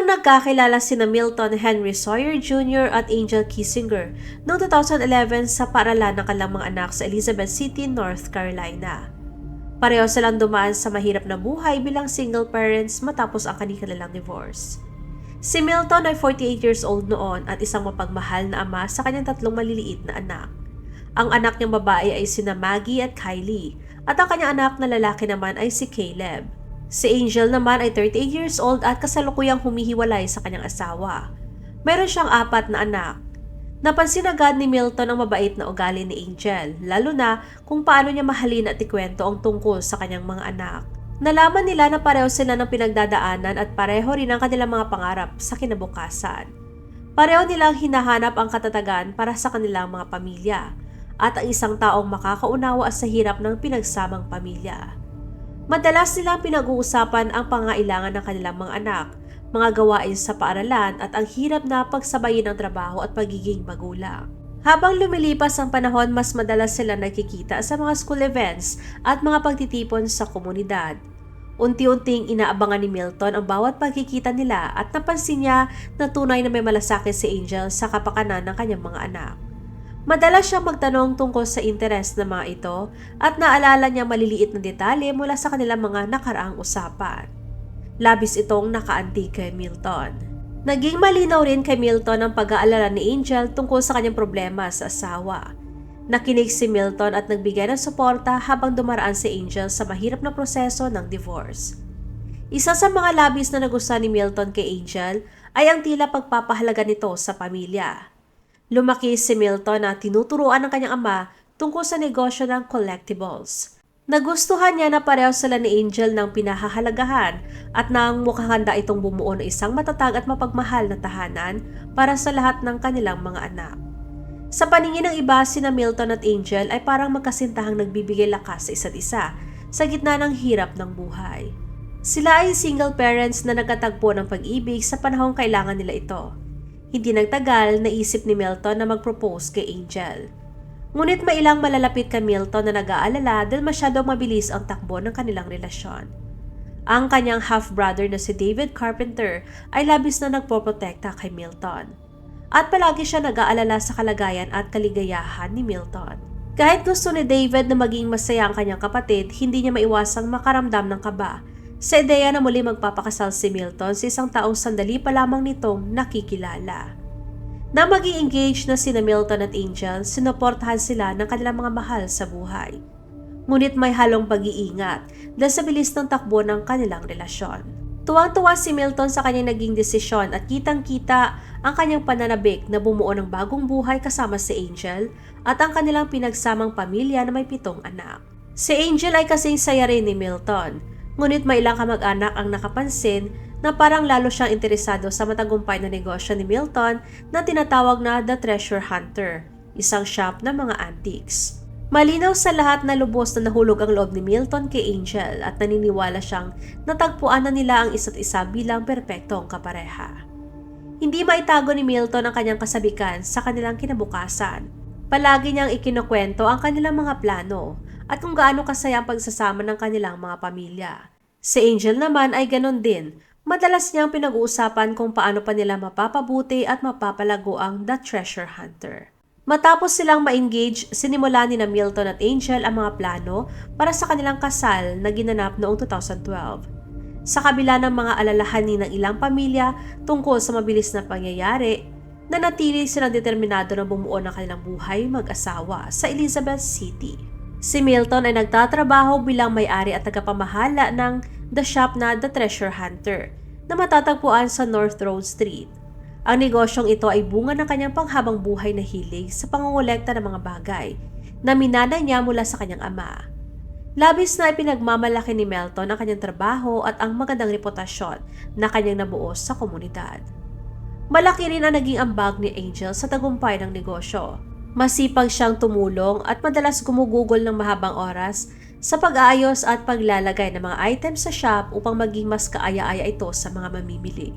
nagkakilala sina Milton Henry Sawyer Jr. at Angel Kissinger noong 2011 sa paaralan ng kanilang mga anak sa Elizabeth City, North Carolina. Pareho silang dumaan sa mahirap na buhay bilang single parents matapos ang kanilang divorce. Si Milton ay 48 years old noon at isang mapagmahal na ama sa kanyang tatlong maliliit na anak. Ang anak niyang babae ay sina Maggie at Kylie at ang kanyang anak na lalaki naman ay si Caleb. Si Angel naman ay 38 years old at kasalukuyang humihiwalay sa kanyang asawa. Meron siyang 4 na anak. Napansin agad ni Milton ang mabait na ugali ni Angel, lalo na kung paano niya mahalin at ikwento ang tungkol sa kanyang mga anak. Nalaman nila na pareho sila ng pinagdadaanan at pareho rin ang kanilang mga pangarap sa kinabukasan. Pareho nilang hinahanap ang katatagan para sa kanilang mga pamilya at ang isang taong makakaunawa sa hirap ng pinagsamang pamilya. Madalas nilang pinag-uusapan ang pangailangan ng kanilang mga anak, mga gawain sa paaralan at ang hirap na pagsabayin ng trabaho at pagiging magulang. Habang lumilipas ang panahon, mas madalas sila nakikita sa mga school events at mga pagtitipon sa komunidad. Unti-unting inaabangan ni Milton ang bawat pagkikita nila at napansin niya na tunay na may malasakit si Angel sa kapakanan ng kanyang mga anak. Madalas siyang magtanong tungkol sa interes ng mga ito at naalala niya maliliit na detalye mula sa kanilang mga nakaraang usapan. Labis itong nakaantig kay Milton. Naging malinaw rin kay Milton ang pag-aalala ni Angel tungkol sa kanyang problema sa asawa. Nakinig si Milton at nagbigay ng suporta habang dumaraan si Angel sa mahirap na proseso ng divorce. Isa sa mga labis na nagustuhan ni Milton kay Angel ay ang tila pagpapahalaga nito sa pamilya. Lumaki si Milton na tinuturuan ng kanyang ama tungkol sa negosyo ng collectibles. Nagustuhan niya na pareho sila ni Angel ng pinahahalagahan at nang mukhang handa itong bumuo ng isang matatag at mapagmahal na tahanan para sa lahat ng kanilang mga anak. Sa paningin ng iba, sina Milton at Angel ay parang magkasintahang nagbibigay lakas sa isa't isa sa gitna ng hirap ng buhay. Sila ay single parents na nagkatagpo ng pag-ibig sa panahong kailangan nila ito. Hindi nagtagal, naisip ni Milton na mag-propose kay Angel. Ngunit may ilang malalapit kay Milton na nag-aalala dahil masyadong mabilis ang takbo ng kanilang relasyon. Ang kanyang half-brother na si David Carpenter ay labis na nagpoprotekta kay Milton. At palagi siya nag-aalala sa kalagayan at kaligayahan ni Milton. Kahit gusto ni David na maging masaya ang kanyang kapatid, hindi niya maiwasang makaramdam ng kaba sa ideya na muli magpapakasal si Milton sa isang taong sandali pa lamang nitong nakikilala. Na maging engaged na sina Milton at Angel, sinuportahan sila ng kanilang mga mahal sa buhay. Ngunit may halong pag-iingat dahil sa bilis ng takbo ng kanilang relasyon. Tuwang-tuwa si Milton sa kanyang naging desisyon at kitang-kita ang kanyang pananabik na bumuo ng bagong buhay kasama si Angel at ang kanilang pinagsamang pamilya na may 7 anak. Si Angel ay kasing saya rin ni Milton. Ngunit may ilang kamag-anak ang nakapansin na parang lalo siyang interesado sa matagumpay na negosyo ni Milton na tinatawag na The Treasure Hunter, isang shop ng mga antiques. Malinaw sa lahat na lubos na nahulog ang loob ni Milton kay Angel at naniniwala siyang natagpuan na nila ang isa't isa bilang perpektong kapareha. Hindi maitago ni Milton ang kanyang kasabikan sa kanilang kinabukasan. Palagi niyang ikinukwento ang kanilang mga plano at kung gaano kasaya ang pagsasama ng kanilang mga pamilya. Si Angel naman ay ganon din. Madalas niyang pinag-uusapan kung paano pa nila mapapabuti at mapapalago ang The Treasure Hunter. Matapos silang ma-engage, sinimula ni na Milton at Angel ang mga plano para sa kanilang kasal na ginanap noong 2012. Sa kabila ng mga alalahanin ng ilang pamilya tungkol sa mabilis na pangyayari, nanatili silang determinado na bumuo ng kanilang buhay mag-asawa sa Elizabeth City. Si Milton ay nagtatrabaho bilang may-ari at tagapamahala ng The Shop na The Treasure Hunter na matatagpuan sa North Road Street. Ang negosyong ito ay bunga ng kanyang panghabang buhay na hilig sa pangongolekta ng mga bagay na minana niya mula sa kanyang ama. Labis na ipinagmamalaki ni Milton ang kanyang trabaho at ang magandang reputasyon na kanyang nabuo sa komunidad. Malaki rin ang naging ambag ni Angel sa tagumpay ng negosyo. Masipag siyang tumulong at madalas gumugugol ng mahabang oras sa pag-aayos at paglalagay ng mga items sa shop upang maging mas kaaya-aya ito sa mga mamimili.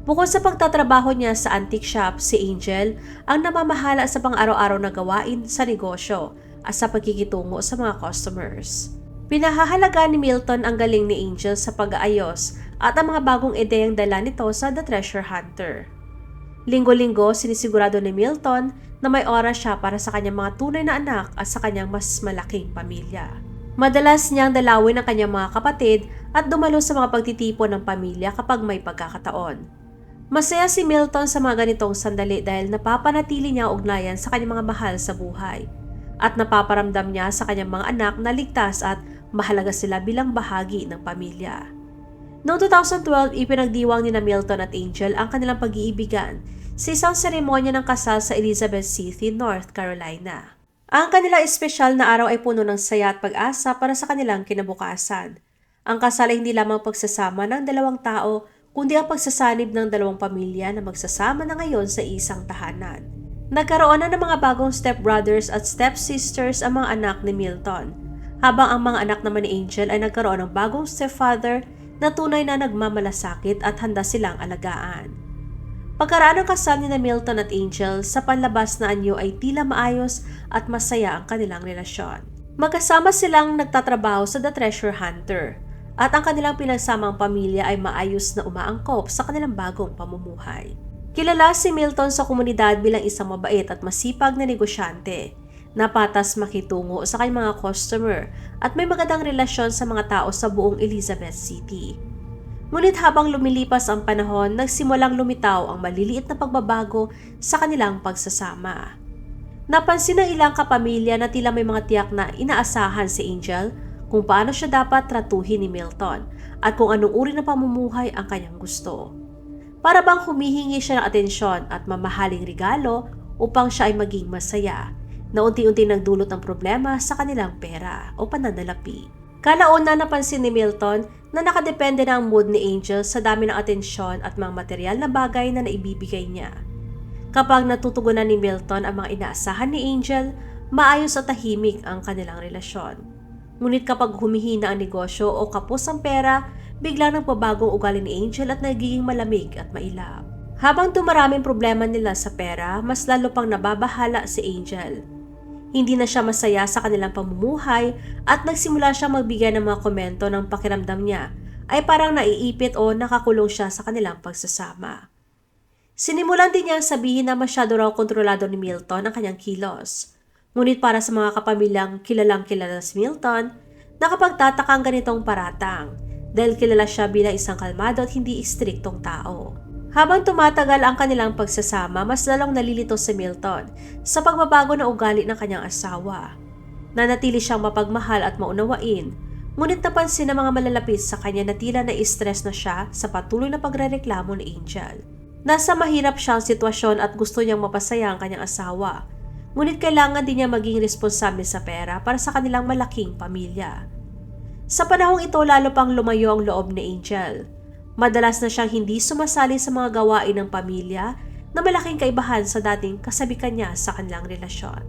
Bukod sa pagtatrabaho niya sa antique shop, si Angel ang namamahala sa pang-araw-araw na gawain sa negosyo at sa pagkikitungo sa mga customers. Pinahahalaga ni Milton ang galing ni Angel sa pag-aayos at ang mga bagong ideyang dala nito sa The Treasure Hunter. Linggo-linggo, sinisigurado ni Milton na may oras siya para sa kanyang mga tunay na anak at sa kanyang mas malaking pamilya. Madalas niyang dalawin ang kanyang mga kapatid at dumalo sa mga pagtitipon ng pamilya kapag may pagkakataon. Masaya si Milton sa mga ganitong sandali dahil napapanatili niya ang ugnayan sa kanyang mga mahal sa buhay at napaparamdam niya sa kanyang mga anak na ligtas at mahalaga sila bilang bahagi ng pamilya. Noong 2012, ipinagdiwang ni Milton at Angel ang kanilang pag-iibigan sa isang seremonya ng kasal sa Elizabeth City, North Carolina. Ang kanilang espesyal na araw ay puno ng saya at pag-asa para sa kanilang kinabukasan. Ang kasal ay hindi lamang pagsasama ng dalawang tao, kundi ang pagsasanib ng dalawang pamilya na magsasama na ngayon sa isang tahanan. Nagkaroon na ng mga bagong stepbrothers at stepsisters ang mga anak ni Milton, habang ang mga anak naman ni Angel ay nagkaroon ng bagong stepfather na tunay na nagmamalasakit at handa silang alagaan. Pagkaraan ng kasal ni Milton at Angel, sa panlabas na anyo ay tila maayos at masaya ang kanilang relasyon. Magkasama silang nagtatrabaho sa The Treasure Hunter at ang kanilang pinagsamang pamilya ay maayos na umaangkop sa kanilang bagong pamumuhay. Kilala si Milton sa komunidad bilang isang mabait at masipag na negosyante, na patas makitungo sa kanyang mga customer at may magandang relasyon sa mga tao sa buong Elizabeth City. Ngunit habang lumilipas ang panahon, nagsimulang lumitaw ang maliliit na pagbabago sa kanilang pagsasama. Napansin ng ilang kapamilya na tila may mga tiyak na inaasahan si Angel kung paano siya dapat tratuhin ni Milton at kung anong uri ng pamumuhay ang kanyang gusto. Para bang humihingi siya ng atensyon at mamahaling regalo upang siya ay maging masaya, na unti-unti nagdulot ng problema sa kanilang pera o pananalapi. Kalauna napansin ni Milton na nakadepende na ang mood ni Angel sa dami ng atensyon at mga material na bagay na naibibigay niya. Kapag natutugunan ni Milton ang mga inaasahan ni Angel, maayos at tahimik ang kanilang relasyon. Ngunit kapag humihina ang negosyo o kapos ang pera, biglang nagpabagong ugali ni Angel at nagiging malamig at mailap. Habang dumaraming problema nila sa pera, mas lalo pang nababahala si Angel. Hindi na siya masaya sa kanilang pamumuhay at nagsimula siyang magbigay ng mga komento ng pakiramdam niya ay parang naiipit o nakakulong siya sa kanilang pagsasama. Sinimulan din niyang sabihin na masyado raw kontrolado ni Milton ang kanyang kilos. Ngunit para sa mga kapamilyang kilalang-kilala si Milton, nakapagtataka ang ganitong paratang dahil kilala siya bilang isang kalmado at hindi istriktong tao. Habang tumatagal ang kanilang pagsasama, mas lalong nalilito si Milton sa pagbabago ng ugali ng kanyang asawa. Nanatili siyang mapagmahal at maunawain, ngunit napansin ng mga malalapit sa kanya na tila na-stress na siya sa patuloy na pagrereklamo ni Angel. Nasa mahirap siyang sitwasyon at gusto niyang mapasaya ang kanyang asawa, ngunit kailangan din niya maging responsable sa pera para sa kanilang malaking pamilya. Sa panahong ito, lalo pang lumayo ang loob ni Angel. Madalas na siyang hindi sumasali sa mga gawain ng pamilya na malaking kaibahan sa dating kasabikan niya sa kanilang relasyon.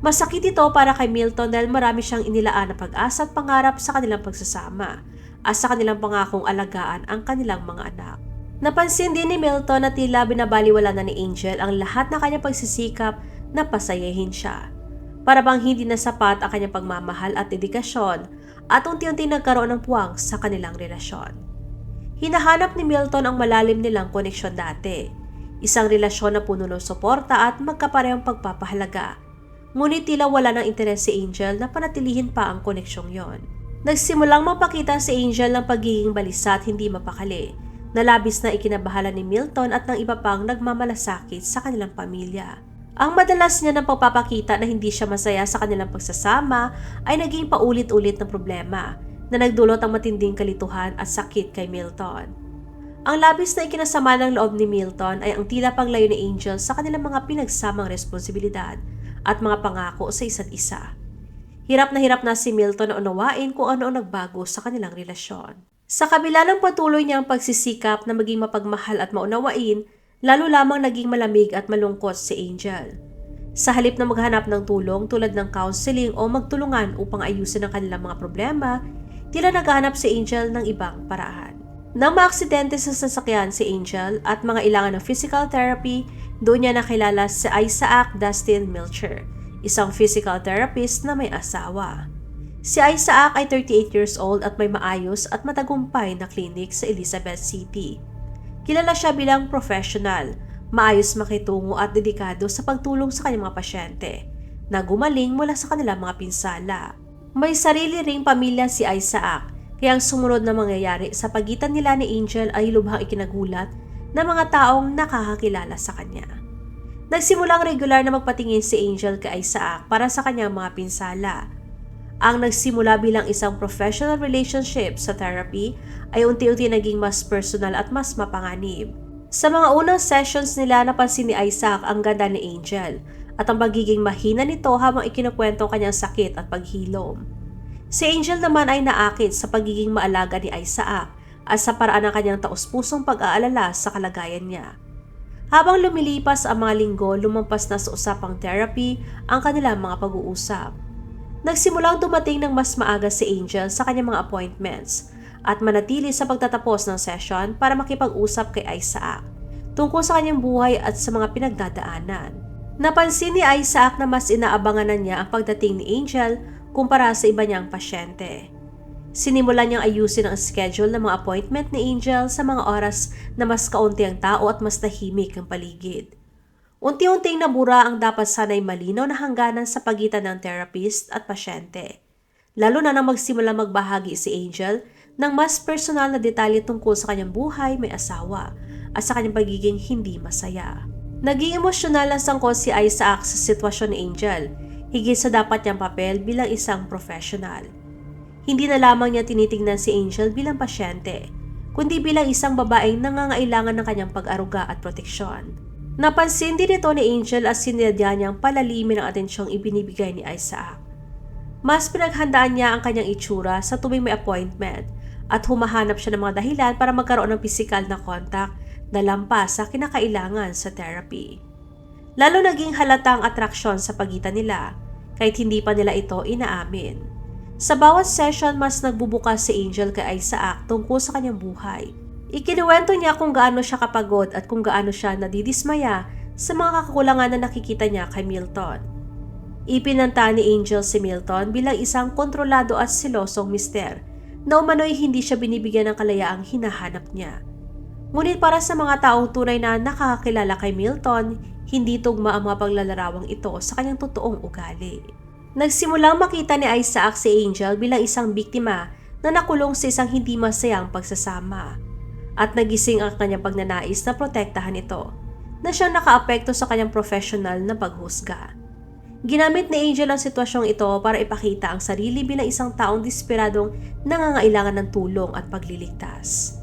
Masakit ito para kay Milton dahil marami siyang inilaan na pag-asa at pangarap sa kanilang pagsasama at sa kanilang pangakong alagaan ang kanilang mga anak. Napansin din ni Milton na tila binabaliwala na ni Angel ang lahat ng kanyang pagsisikap na pasayahin siya. Para bang hindi na sapat ang kanyang pagmamahal at dedikasyon at unti-unti nagkaroon ng puwang sa kanilang relasyon. Hinahanap ni Milton ang malalim nilang koneksyon dati, isang relasyon na puno ng suporta at magkaparehong pagpapahalaga. Ngunit tila wala ng interes si Angel na panatilihin pa ang koneksyong yon. Nagsimulang mapakita si Angel ng pagiging balisa at hindi mapakali, na labis na ikinabahala ni Milton at ng iba pang nagmamalasakit sa kanilang pamilya. Ang madalas niya ng pagpapakita na hindi siya masaya sa kanilang pagsasama ay naging paulit-ulit na problema na nagdulot ang matinding kalituhan at sakit kay Milton. Ang labis na ikinasama ng loob ni Milton ay ang tila paglayo ni Angel sa kanilang mga pinagsamang responsibilidad at mga pangako sa isa't isa. Hirap na si Milton na unawain kung ano ang nagbago sa kanilang relasyon. Sa kabila ng patuloy niyang pagsisikap na maging mapagmahal at maunawain, lalo lamang naging malamig at malungkot si Angel. Sa halip na maghanap ng tulong tulad ng counseling o magtulungan upang ayusin ang kanilang mga problema, tila naghahanap si Angel ng ibang paraan. Nang maaksidente sa sasakyan si Angel at mga ilangan ng physical therapy, doon niya nakilala si Isaac Dustin Milcher, isang physical therapist na may asawa. Si Isaac ay 38 years old at may maayos at matagumpay na clinic sa Elizabeth City. Kilala siya bilang professional, maayos makitungo at dedikado sa pagtulong sa kanyang mga pasyente na gumaling mula sa kanilang mga pinsala. May sarili ring pamilya si Isaac, kaya ang sumunod na mangyayari sa pagitan nila ni Angel ay lubhang ikinagulat ng mga taong nakakakilala sa kanya. Nagsimulang regular na magpatingin si Angel kay Isaac para sa kanyang mga pinsala. Ang nagsimula bilang isang professional relationship sa therapy ay unti-unti naging mas personal at mas mapanganib. Sa mga unang sessions nila, napansin ni Isaac ang ganda ni Angel at ang pagiging mahina nito habang ikinukwento kanyang sakit at paghilom. Si Angel naman ay naakit sa pagiging maalaga ni Isaac at sa paraan ng kanyang taus-pusong pag-aalala sa kalagayan niya. Habang lumilipas ang mga linggo, lumampas na sa usapang therapy ang kanilang mga pag-uusap. Nagsimulang dumating ng mas maaga si Angel sa kanyang mga appointments at manatili sa pagtatapos ng session para makipag-usap kay Isaac tungkol sa kanyang buhay at sa mga pinagdadaanan. Napansin ni Isaac na mas inaabangan na niya ang pagdating ni Angel kumpara sa iba niyang pasyente. Sinimulan niyang ayusin ang schedule ng mga appointment ni Angel sa mga oras na mas kaunti ang tao at mas tahimik ang paligid. Unti-unting nabura ang dapat sanay malinaw na hangganan sa pagitan ng therapist at pasyente, lalo na nang magsimula magbahagi si Angel ng mas personal na detalye tungkol sa kanyang buhay may asawa at sa kanyang pagiging hindi masaya. Naging emosyonal ang sangkot si Isaac sa sitwasyon ni Angel, higit sa dapat niyang papel bilang isang professional. Hindi na lamang niya tinitingnan si Angel bilang pasyente, kundi bilang isang babaeng nangangailangan ng kanyang pag-aruga at proteksyon. Napansin din ito ni Angel at sinadya niyang palalimin ang atensyong ibinibigay ni Isaac. Mas pinaghandaan niya ang kanyang itsura sa tuwing may appointment at humahanap siya ng mga dahilan para magkaroon ng pisikal na kontak na lampas sa kinakailangan sa therapy. Lalo naging halata ang atraksyon sa pagitan nila kahit hindi pa nila ito inaamin. Sa bawat session, mas nagbubukas si Angel kay Isaac tungkol sa kanyang buhay. Ikinuwento niya kung gaano siya kapagod at kung gaano siya nadidismaya sa mga kakulangan na nakikita niya kay Milton. Ipinanta ni Angel si Milton bilang isang kontrolado at selosong mister na umano'y hindi siya binibigyan ng kalayaang hinahanap niya. Ngunit para sa mga taong tunay na nakakakilala kay Milton, hindi tugma ang mga paglalarawang ito sa kanyang totoong ugali. Nagsimulang makita ni Isaac si Angel bilang isang biktima na nakulong sa isang hindi masayang pagsasama. At nagising ang kanyang pagnanais na protektahan ito, na siyang nakaapekto sa kanyang professional na paghusga. Ginamit ni Angel ang sitwasyong ito para ipakita ang sarili bilang isang taong desperadong nangangailangan ng tulong at pagliligtas.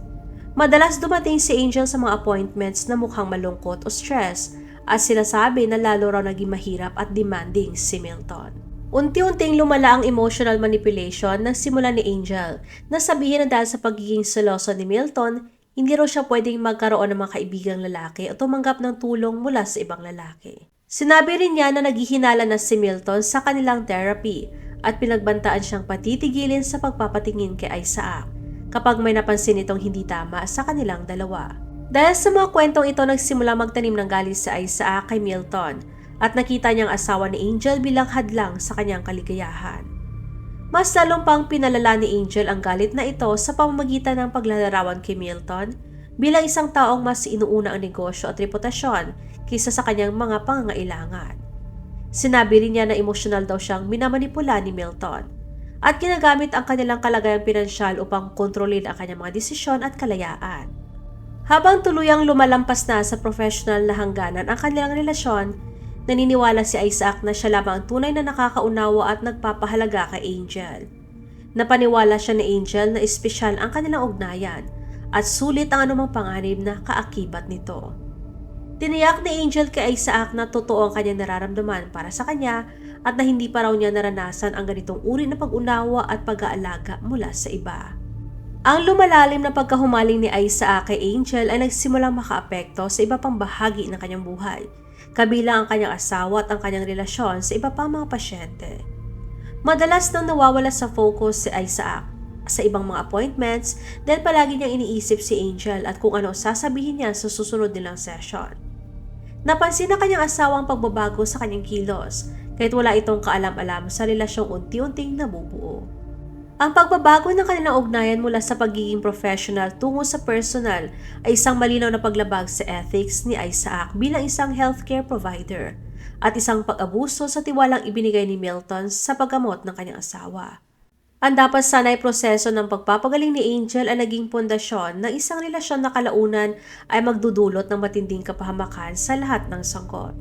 Madalas dumating si Angel sa mga appointments na mukhang malungkot o stress at sinasabi na lalo raw naging mahirap at demanding si Milton. Unti-unting lumala ang emotional manipulation ng simula ni Angel na sabihin na dahil sa pagiging seloso ni Milton, hindi raw siya pwedeng magkaroon ng mga kaibigang lalaki o tumanggap ng tulong mula sa ibang lalaki. Sinabi rin niya na naghihinala na si Milton sa kanilang therapy at pinagbantaan siyang patitigilin sa pagpapatingin kay Isaac kapag may napansin itong hindi tama sa kanilang dalawa. Dahil sa mga kwentong ito, nagsimula magtanim ng galit si Isaac kay Milton at nakita niyang asawa ni Angel bilang hadlang sa kanyang kaligayahan. Mas lalong pang pinalala ni Angel ang galit na ito sa pamamagitan ng paglalarawan kay Milton bilang isang taong mas inuuna ang negosyo at reputasyon kaysa sa kanyang mga pangangailangan. Sinabi rin niya na emosyonal daw siyang minamanipula ni Milton at ginagamit ang kanilang kalagayang pinansyal upang kontrolin ang kanyang mga desisyon at kalayaan. Habang tuluyang lumalampas na sa professional na hangganan ang kanilang relasyon, naniniwala si Isaac na siya lamang ang tunay na nakakaunawa at nagpapahalaga kay Angel. Napaniwala siya ni Angel na espesyal ang kanilang ugnayan at sulit ang anumang panganib na kaakibat nito. Tiniyak ni Angel kay Isaac na totoo ang kanyang nararamdaman para sa kanya at na hindi pa raw niya naranasan ang ganitong uri ng pag-unawa at pag-aalaga mula sa iba. Ang lumalalim na pagkahumaling ni Isaac kay Angel ay nagsimulang makaapekto sa iba pang bahagi ng kanyang buhay, kabilang ang kanyang asawa at ang kanyang relasyon sa iba pang mga pasyente. Madalas nang nawawala sa focus si Isaac sa ibang mga appointments dahil palagi niyang iniisip si Angel at kung ano sasabihin niya sa susunod nilang session. Napansin ng kanyang asawa ang pagbabago sa kanyang kilos, kahit wala itong kaalam-alam sa relasyong unti-unting nabubuo. Ang pagbabago ng kanilang ugnayan mula sa pagiging professional tungo sa personal ay isang malinaw na paglabag sa ethics ni Isaac bilang isang healthcare provider at isang pag-abuso sa tiwalang ibinigay ni Milton sa paggamot ng kanyang asawa. Ang dapat sana'y proseso ng pagpapagaling ni Angel ay naging pundasyon ng isang relasyon na kalaunan ay magdudulot ng matinding kapahamakan sa lahat ng sangkot.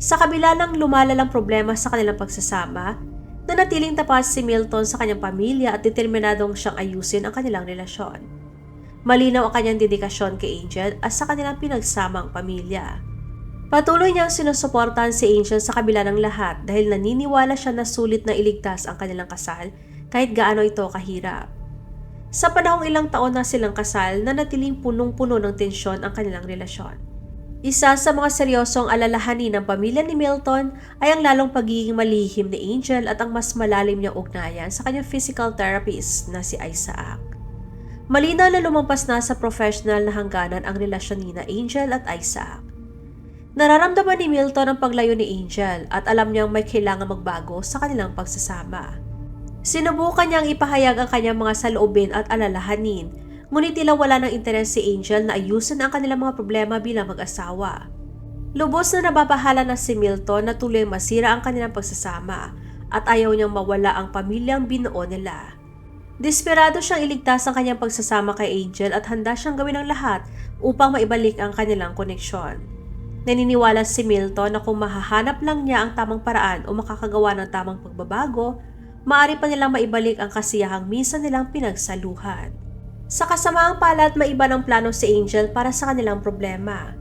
Sa kabila ng lumalalang problema sa kanilang pagsasama, nanatiling tapat si Milton sa kanyang pamilya at determinadong siyang ayusin ang kanilang relasyon. Malinaw ang kanyang dedikasyon kay Angel at sa kanilang pinagsamang pamilya. Patuloy niyang sinusuportahan si Angel sa kabila ng lahat dahil naniniwala siya na sulit na iligtas ang kanilang kasal kahit gaano ito kahirap. Sa panahong ilang taon na silang kasal, nanatiling punong-puno ng tensyon ang kanilang relasyon. Isa sa mga seryosong alalahanin ng pamilya ni Milton ay ang lalong pagiging malihim ni Angel at ang mas malalim niyang ugnayan sa kanyang physical therapist na si Isaac. Malinaw na lumampas na sa professional na hangganan ang relasyon ni Angel at Isaac. Nararamdaman ni Milton ang paglayo ni Angel at alam niyang may kailangan magbago sa kanilang pagsasama. Sinubukan niyang ipahayag ang kanyang mga saloobin at alalahanin, ngunit tila wala ng interes si Angel na ayusin ang kanilang mga problema bilang mag-asawa. Lubos na nababahala na si Milton na tuloy masira ang kanilang pagsasama at ayaw niyang mawala ang pamilyang binuo nila. Desperado siyang iligtas ang kanyang pagsasama kay Angel at handa siyang gawin ang lahat upang maibalik ang kanilang koneksyon. Naniniwala si Milton na kung mahahanap lang niya ang tamang paraan o makakagawa ng tamang pagbabago, maaari pa nilang maibalik ang kasiyahang minsan nilang pinagsaluhan. Sa kasamaang palad, maiba ng plano si Angel para sa kanilang problema.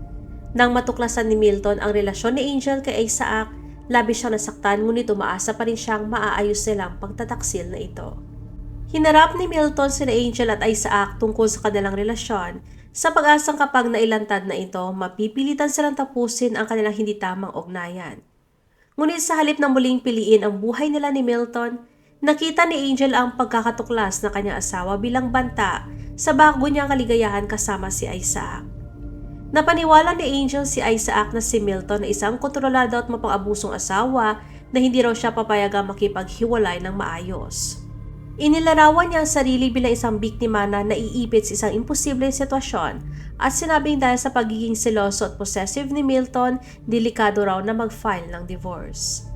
Nang matuklasan ni Milton ang relasyon ni Angel kay Isaac, labis siyang nasaktan ngunit umaasa pa rin siyang maaayos nilang pagtataksil na ito. Hinarap ni Milton sina Angel at Isaac tungkol sa kanilang relasyon sa pag-asang kapag nailantad na ito, mapipilitan silang tapusin ang kanilang hindi tamang ugnayan. Ngunit sa halip na muling piliin ang buhay nila ni Milton, nakita ni Angel ang pagkakatuklas ng kanyang asawa bilang banta sa bago niyang kaligayahan kasama si Isaac. Napaniwala ni Angel si Isaac na si Milton na isang kontrolado at mapang-abusong asawa na hindi raw siya papayagang makipaghiwalay ng maayos. Inilarawan niya ang sarili bilang isang biktima na naiipit sa isang imposibleng sitwasyon at sinabing dahil sa pagiging seloso at possessive ni Milton, delikado raw na mag-file ng divorce.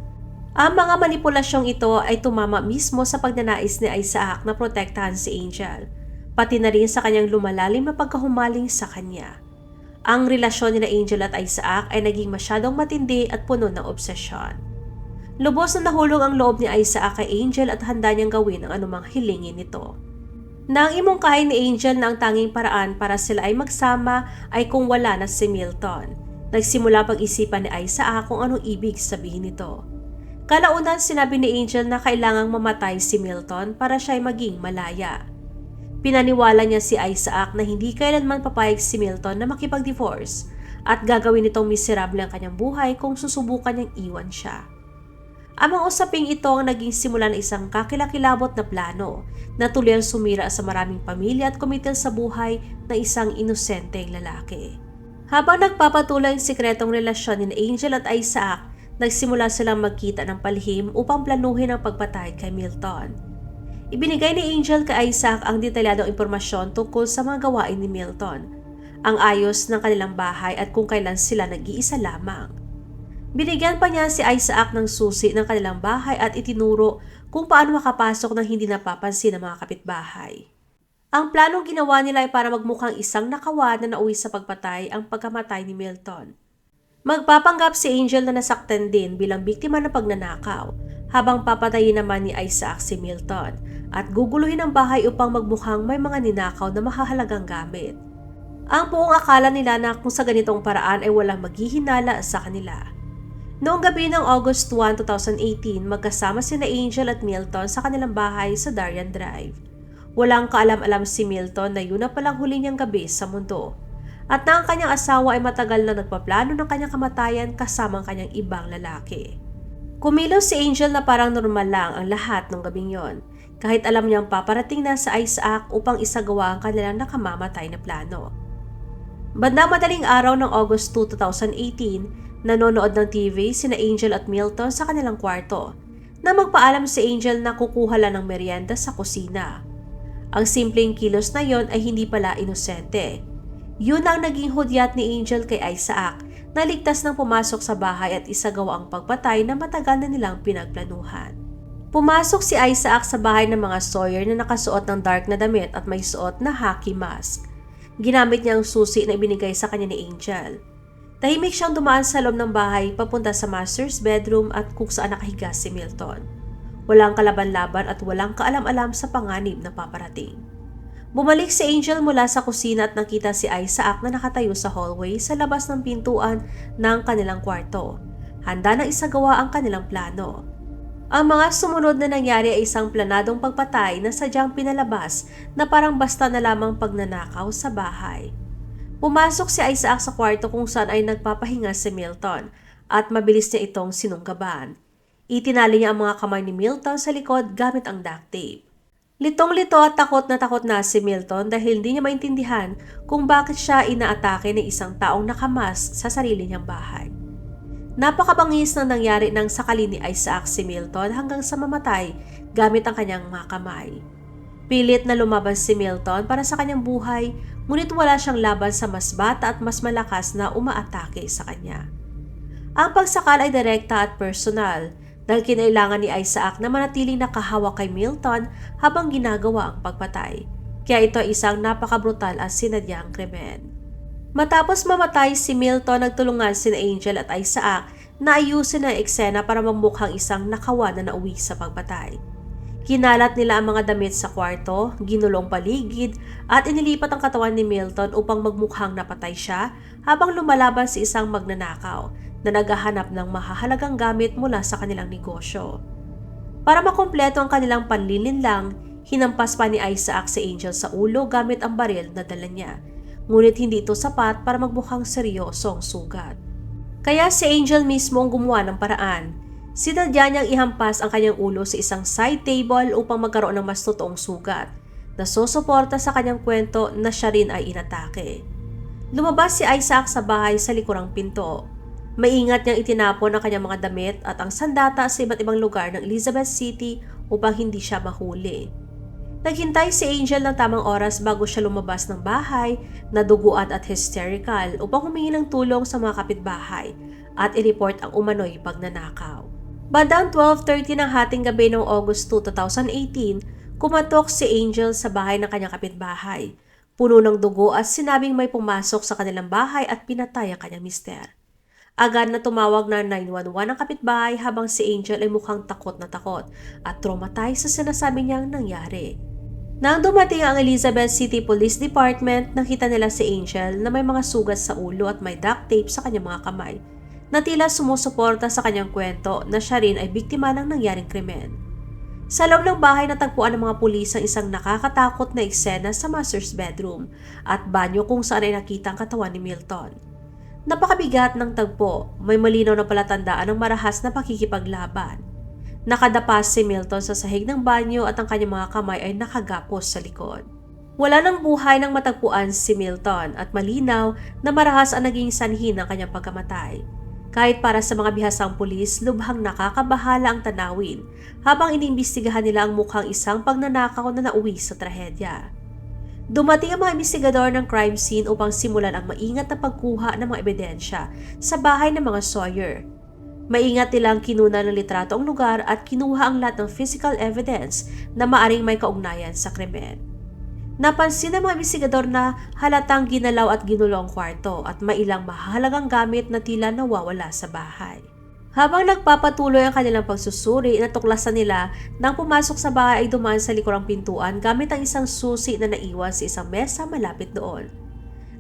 Ang mga manipulasyong ito ay tumama mismo sa pagnanais ni Isaac na protektahan si Angel, pati na rin sa kanyang lumalalim na pagkahumaling sa kanya. Ang relasyon ni Angel at Isaac ay naging masyadong matindi at puno ng obsesyon. Lubos na nahulog ang loob ni Isaac kay Angel at handa niyang gawin ang anumang hilingin nito. Nang imungkahi ni Angel na ang tanging paraan para sila ay magsama ay kung wala na si Milton. Nagsimula pag-isipan ni Isaac kung anong ibig sabihin nito. Kalaunan sinabi ni Angel na kailangang mamatay si Milton para siya ay maging malaya. Pinaniwala niya si Isaac na hindi kailanman papayag si Milton na makipag-divorce at gagawin nitong miserable ang kanyang buhay kung susubukan niyang iwan siya. Ang mga usaping ito ang naging simula ng isang kakilakilabot na plano na tuluyang sumira sa maraming pamilya at kumitil sa buhay ng isang inosenteng lalaki. Habang nagpapatuloy ang sikretong relasyon ni Angel at Isaac, nagsimula silang magkita ng palihim upang planuhin ang pagpatay kay Milton. Ibinigay ni Angel kay Isaac ang detalyadong impormasyon tungkol sa mga gawain ni Milton, ang ayos ng kanilang bahay at kung kailan sila nag-iisa lamang. Binigyan pa niya si Isaac ng susi ng kanilang bahay at itinuro kung paano makapasok ng hindi napapansin ng mga kapitbahay. Ang planong ginawa nila ay para magmukhang isang nakawan na nauwi sa pagpatay ang pagkamatay ni Milton. Magpapanggap si Angel na nasaktan din bilang biktima ng pagnanakaw, habang papatayin naman ni Isaac si Milton at guguluhin ang bahay upang magmukhang may mga ninakaw na mahahalagang gamit. Ang buong akala nila na kung sa ganitong paraan ay walang maghihinala sa kanila. Noong gabi ng August 1, 2018, magkasama sina Angel at Milton sa kanilang bahay sa Darien Drive. Walang kaalam-alam si Milton na yun na palang huli niyang gabi sa mundo. At na ang kanyang asawa ay matagal na nagpaplano ng kanyang kamatayan kasama ang kanyang ibang lalaki. Kumilos si Angel na parang normal lang ang lahat ng gabing yon, kahit alam niyang paparating na sa Isaac upang isagawa ang kanilang nakamamatay na plano. Bandang madaling araw ng August 2, 2018, Nanonood ng TV sina Angel at Milton sa kanilang kwarto na magpaalam si Angel na kukuha lang ng merienda sa kusina. Ang simpleng kilos na yon ay hindi pala inosente. Yun ang naging hudyat ni Angel kay Isaac na ligtas nang pumasok sa bahay at isagawa ang pagpatay na matagal na nilang pinagplanuhan. Pumasok si Isaac sa bahay ng mga Sawyer na nakasuot ng dark na damit at may suot na hockey mask. Ginamit niya ang susi na ibinigay sa kanya ni Angel. Tahimik siyang dumaan sa loob ng bahay papunta sa master's bedroom at kung saan nakahiga si Milton. Walang kalaban-laban at walang kaalam-alam sa panganib na paparating. Bumalik si Angel mula sa kusina at nakita si Isaac na nakatayo sa hallway sa labas ng pintuan ng kanilang kwarto. Handa na isagawa ang kanilang plano. Ang mga sumunod na nangyari ay isang planadong pagpatay na sadyang pinalabas na parang basta na lamang pagnanakaw sa bahay. Pumasok si Isaac sa kwarto kung saan ay nagpapahinga si Milton at mabilis niya itong sinunggaban. Itinali niya ang mga kamay ni Milton sa likod gamit ang duct tape. Litong-lito at takot na si Milton dahil hindi niya maintindihan kung bakit siya inaatake ng isang taong nakamask sa sarili niyang bahay. Napakabangis na nangyari nang sakali ni Isaac si Milton hanggang sa mamatay gamit ang kanyang mga kamay. Pilit na lumaban si Milton para sa kanyang buhay, ngunit wala siyang laban sa mas bata at mas malakas na umaatake sa kanya. Ang pagsakal ay direkta at personal dahil kinailangan ni Isaac na manatiling nakahawak kay Milton habang ginagawa ang pagpatay. Kaya ito ay isang napakabrutal at sinadyang krimen. Matapos mamatay si Milton, nagtulungan sina Angel at Isaac na ayusin ang eksena para magmukhang isang nakawan na nauwi sa pagpatay. Kinalat nila ang mga damit sa kwarto, ginulong paligid at inilipat ang katawan ni Milton upang magmukhang napatay siya habang lumalaban sa isang magnanakaw na naghahanap ng mahahalagang gamit mula sa kanilang negosyo. Para makumpleto ang kanilang panlilinlang, hinampas pa ni Isaac si Angel sa ulo gamit ang baril na dala niya. Ngunit hindi ito sapat para magmukhang seryosong sugat. Kaya si Angel mismo ang gumawa ng paraan. Sinadya niyang ihampas ang kanyang ulo sa isang side table upang magkaroon ng mas totoong sugat na susuporta sa kanyang kwento na siya rin ay inatake. Lumabas si Isaac sa bahay sa likurang pinto. Maingat niyang itinapon ang kanyang mga damit at ang sandata sa iba't ibang lugar ng Elizabeth City upang hindi siya mahuli. Naghintay si Angel ng tamang oras bago siya lumabas ng bahay na duguan at hysterical upang humingi ng tulong sa mga kapitbahay at i-report ang umano'y pagnanakaw. Bandang 12:30 ng hating gabi noong August 2, 2018, kumatok si Angel sa bahay ng kanyang kapitbahay. Puno ng dugo at sinabing may pumasok sa kanilang bahay at pinatay ang kanyang mister. Agad na tumawag na 911 ang kapitbahay habang si Angel ay mukhang takot at traumatized sa sinasabi niyang nangyari. Nang dumating ang Elizabeth City Police Department, nakita nila si Angel na may mga sugat sa ulo at may duct tape sa kanyang mga kamay na tila sumusuporta sa kanyang kwento na siya rin ay biktima ng nangyaring krimen. Sa loob ng bahay natagpuan ng mga pulis ang isang nakakatakot na eksena sa master's bedroom at banyo kung saan ay nakita ang katawan ni Milton. Napakabigat ng tagpo, may malinaw na palatandaan ng marahas na pakikipaglaban. Nakadapa si Milton sa sahig ng banyo at ang kanyang mga kamay ay nakagapos sa likod. Wala ng buhay nang matagpuan si Milton at malinaw na marahas ang naging sanhi ng kanyang pagkamatay. Kahit para sa mga bihasang pulis, lubhang nakakabahala ang tanawin habang inimbestigahan nila ang mukhang isang pagnanakaw na nauwi sa trahedya. Dumating ang mga investigador ng crime scene upang simulan ang maingat na pagkuha ng mga ebidensya sa bahay ng mga Sawyer. Maingat nilang kinuna ng litrato ang lugar at kinuha ang lahat ng physical evidence na maaring may kaugnayan sa krimen. Napansin ng mga investigador na halatang ginalaw at ginulo ang kwarto at may ilang mahalagang gamit na tila nawawala sa bahay. Habang nagpapatuloy ang kanilang pagsusuri, natuklasan nila nang pumasok sa bahay ay dumaan sa likurang pintuan gamit ang isang susi na naiwan sa isang mesa malapit doon.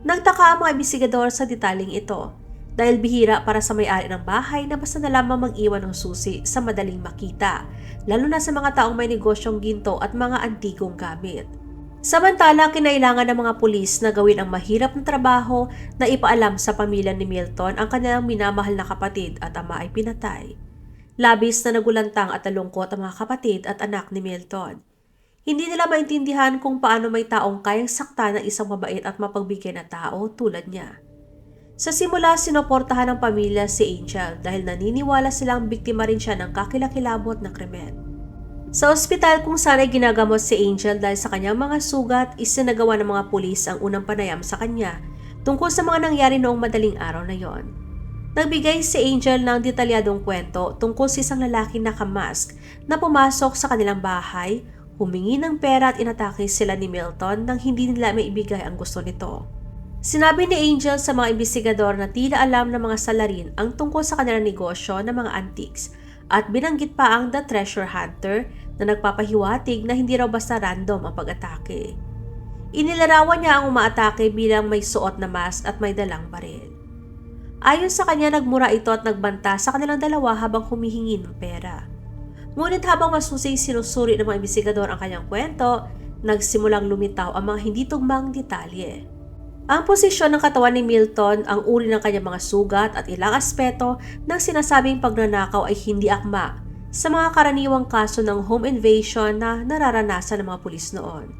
Nagtaka ang mga investigador sa detaling ito dahil bihira para sa may-ari ng bahay na basta na lamang mag-iwan ng susi sa madaling makita, lalo na sa mga taong may negosyong ginto at mga antigong gamit. Samantala, kinailangan ng mga pulis na gawin ang mahirap na trabaho na ipaalam sa pamilya ni Milton ang kanilang minamahal na kapatid at ama ay pinatay. Labis na nagulantang at nalungkot ang mga kapatid at anak ni Milton. Hindi nila maintindihan kung paano may taong kayang sakta ng isang mabait at mapagbigay na tao tulad niya. Sa simula, sinoportahan ng pamilya si Angel dahil naniniwala silang biktima rin siya ng kakilakilabot na krimen. Sa ospital kung saan ay ginagamot si Angel dahil sa kanyang mga sugat, isinagawa ng mga pulis ang unang panayam sa kanya tungkol sa mga nangyari noong madaling araw na yon. Nagbigay si Angel ng detalyadong kwento tungkol sa isang lalaki na nakamask na pumasok sa kanilang bahay, humingi ng pera at inatake sila ni Milton nang hindi nila maibigay ang gusto nito. Sinabi ni Angel sa mga investigador na tila alam ng mga salarin ang tungkol sa kanilang negosyo ng mga antiques at binanggit pa ang The Treasure Hunter na nagpapahiwatig na hindi raw basta random ang pag-atake. Inilarawan niya ang umaatake bilang may suot na mask at may dalang baril. Ayon sa kanya, nagmura ito at nagbanta sa kanilang dalawa habang humihingi ng pera. Ngunit habang masusing sinusuri ng mga investigador ang kanyang kwento, nagsimulang lumitaw ang mga hindi tugmang detalye. Ang posisyon ng katawan ni Milton, ang uri ng kanyang mga sugat at ilang aspeto ng sinasabing pagnanakaw ay hindi akma sa mga karaniwang kaso ng home invasion na nararanasan ng mga pulis noon.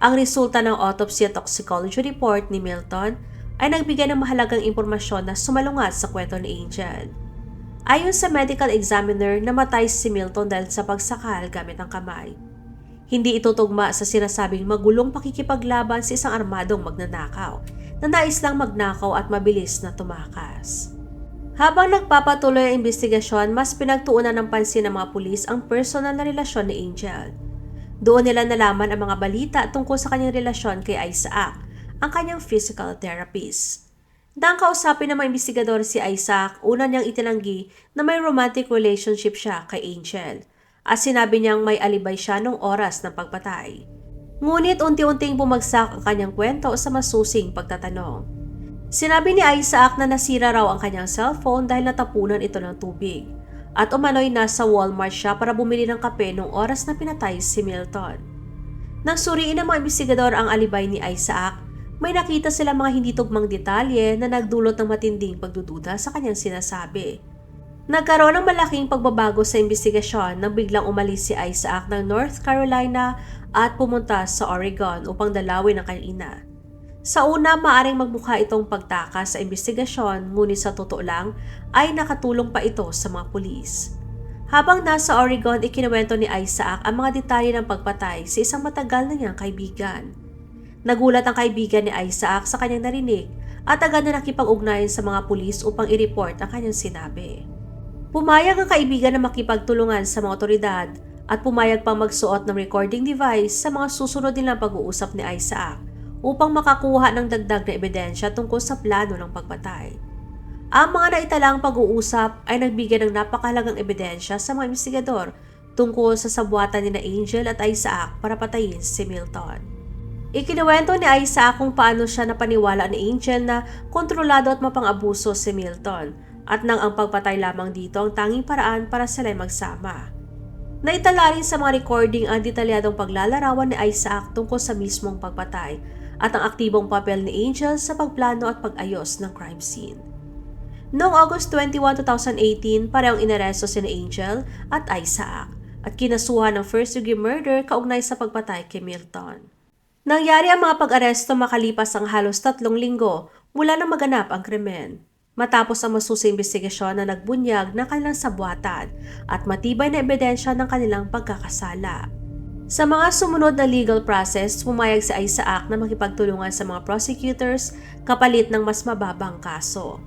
Ang resulta ng autopsy at toxicology report ni Milton ay nagbigay ng mahalagang impormasyon na sumalungat sa kwento ni Angel. Ayon sa medical examiner, namatay si Milton dahil sa pagsakal gamit ang kamay. Hindi ito tugma sa sinasabing magulong pakikipaglaban sa isang armadong magnanakaw na nais lang magnakaw at mabilis na tumakas. Habang nagpapatuloy ang investigasyon, mas pinagtuunan ng pansin ng mga pulis ang personal na relasyon ni Angel. Doon nila nalaman ang mga balita tungkol sa kanyang relasyon kay Isaac, ang kanyang physical therapist. Nang kausapin ng mga investigador si Isaac, una niyang itinanggi na may romantic relationship siya kay Angel at sinabi niyang may alibay siya nung oras ng pagpatay. Ngunit unti-unting bumagsak ang kanyang kwento sa masusing pagtatanong. Sinabi ni Isaac na nasira raw ang kanyang cellphone dahil natapunan ito ng tubig at umano'y nasa Walmart siya para bumili ng kape nung oras na pinatay si Milton. Nang suriin ng mga investigador ang alibay ni Isaac, may nakita sila mga hindi tugmang detalye na nagdulot ng matinding pagdududa sa kanyang sinasabi. Nagkaroon ng malaking pagbabago sa investigasyon nang biglang umalis si Isaac ng North Carolina at pumunta sa Oregon upang dalawin ang kanyang ina. Sa una, maaring magmukha itong pagtakas sa investigasyon, ngunit sa totoo lang ay nakatulong pa ito sa mga pulis. Habang nasa Oregon, ikinuwento ni Isaac ang mga detalye ng pagpatay sa isang matagal na niyang kaibigan. Nagulat ang kaibigan ni Isaac sa kanyang narinig at agad na nakipag-ugnayan sa mga pulis upang i-report ang kanyang sinabi. Pumayag ang kaibigan na makipagtulungan sa mga otoridad at pumayag pang magsuot ng recording device sa mga susunod nilang pag-uusap ni Isaac upang makakuha ng dagdag na ebidensya tungkol sa plano ng pagpatay. Ang mga naitalang pag-uusap ay nagbigay ng napakahalagang ebidensya sa mga investigador tungkol sa sabuatan ni Angel at Isaac para patayin si Milton. Ikinuwento ni Isaac kung paano siya napaniwala ni Angel na kontrolado at mapang-abuso si Milton at nang ang pagpatay lamang dito ang tanging paraan para sila'y magsama. Naitala rin sa mga recording ang detalyadong paglalarawan ni Isaac tungkol sa mismong pagpatay at ang aktibong papel ni Angel sa pagplano at pag-ayos ng crime scene. Noong August 21, 2018, parehong inaresto si Angel at Isaac at kinasuhan ng first-degree murder kaugnay sa pagpatay kay Milton. Nangyari ang mga pag-aresto makalipas ang halos 3 linggo mula nang maganap ang krimen, matapos ang masusing investigasyon na nagbunyag ng kanilang sabuatan at matibay na ebidensya ng kanilang pagkakasala. Sa mga sumunod na legal process, pumayag si Isaac na makipagtulungan sa mga prosecutors kapalit ng mas mababang kaso.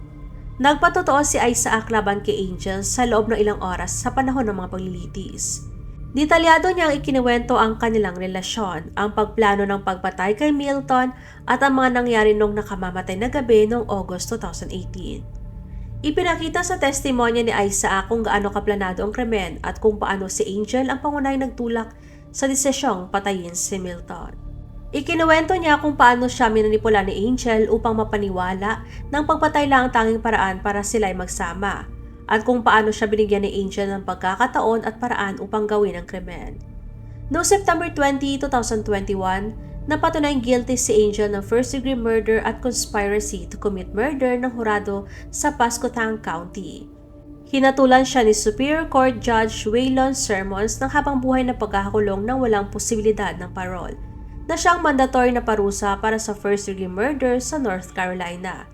Nagpatotoo si Isaac laban kay Angel sa loob ng ilang oras sa panahon ng mga paglilitis. Detalyado niyang ikinuwento ang kanilang relasyon, ang pagplano ng pagpatay kay Milton at ang mga nangyari noong nakamamatay na gabi noong August 2018. Ipinakita sa testimonya ni Isaac kung gaano kaplanado ang krimen at kung paano si Angel ang pangunahing nagtulak sa desisyong patayin si Milton. Ikinuwento niya kung paano siya minanipula ni Angel upang mapaniwala ng pagpatay lang ang tanging paraan para sila'y magsama, at kung paano siya binigyan ni Angel ng pagkakataon at paraan upang gawin ang krimen. Noong September 20, 2021, napatunayang guilty si Angel ng first-degree murder at conspiracy to commit murder ng hurado sa Pasquotank County. Hinatulan siya ni Superior Court Judge Waylon Sermons ng habang buhay na pagkakakulong ng walang posibilidad ng parol, na siyang mandatory na parusa para sa first-degree murder sa North Carolina.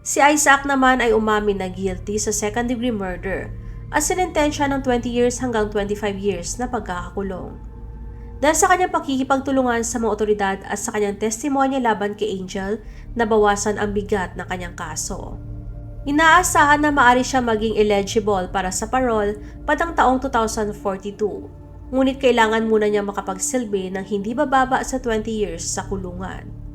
Si Isaac naman ay umamin na guilty sa second-degree murder at sinentensya ng 20 years hanggang 25 years na pagkakakulong. Dahil sa kanyang pakikipagtulungan sa mga otoridad at sa kanyang testimonya laban kay Angel, nabawasan ang bigat ng kanyang kaso. Inaasahan na maaari siya maging eligible para sa parole patang taong 2042, ngunit kailangan muna niya makapagsilbi ng hindi bababa sa 20 years sa kulungan.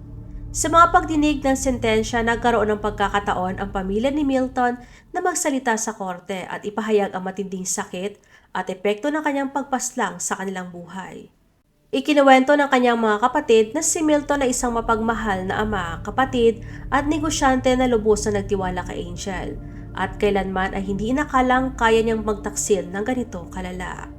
Sa mga pagdinig ng sentensya, nagkaroon ng pagkakataon ang pamilya ni Milton na magsalita sa korte at ipahayag ang matinding sakit at epekto ng kanyang pagpaslang sa kanilang buhay. Ikinuwento ng kanyang mga kapatid na si Milton ay isang mapagmahal na ama, kapatid at negosyante na lubos na nagtiwala kay Angel at kailanman ay hindi inakalang kaya niyang magtaksil ng ganito kalala.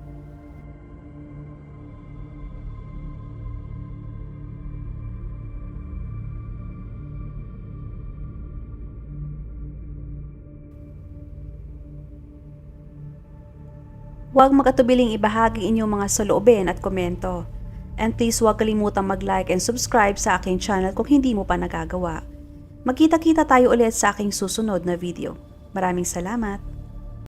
Huwag mag-atubiling ibahagi inyong mga saloobin at komento. And please huwag kalimutang mag-like and subscribe sa aking channel kung hindi mo pa nagagawa. Magkita-kita tayo ulit sa aking susunod na video. Maraming salamat!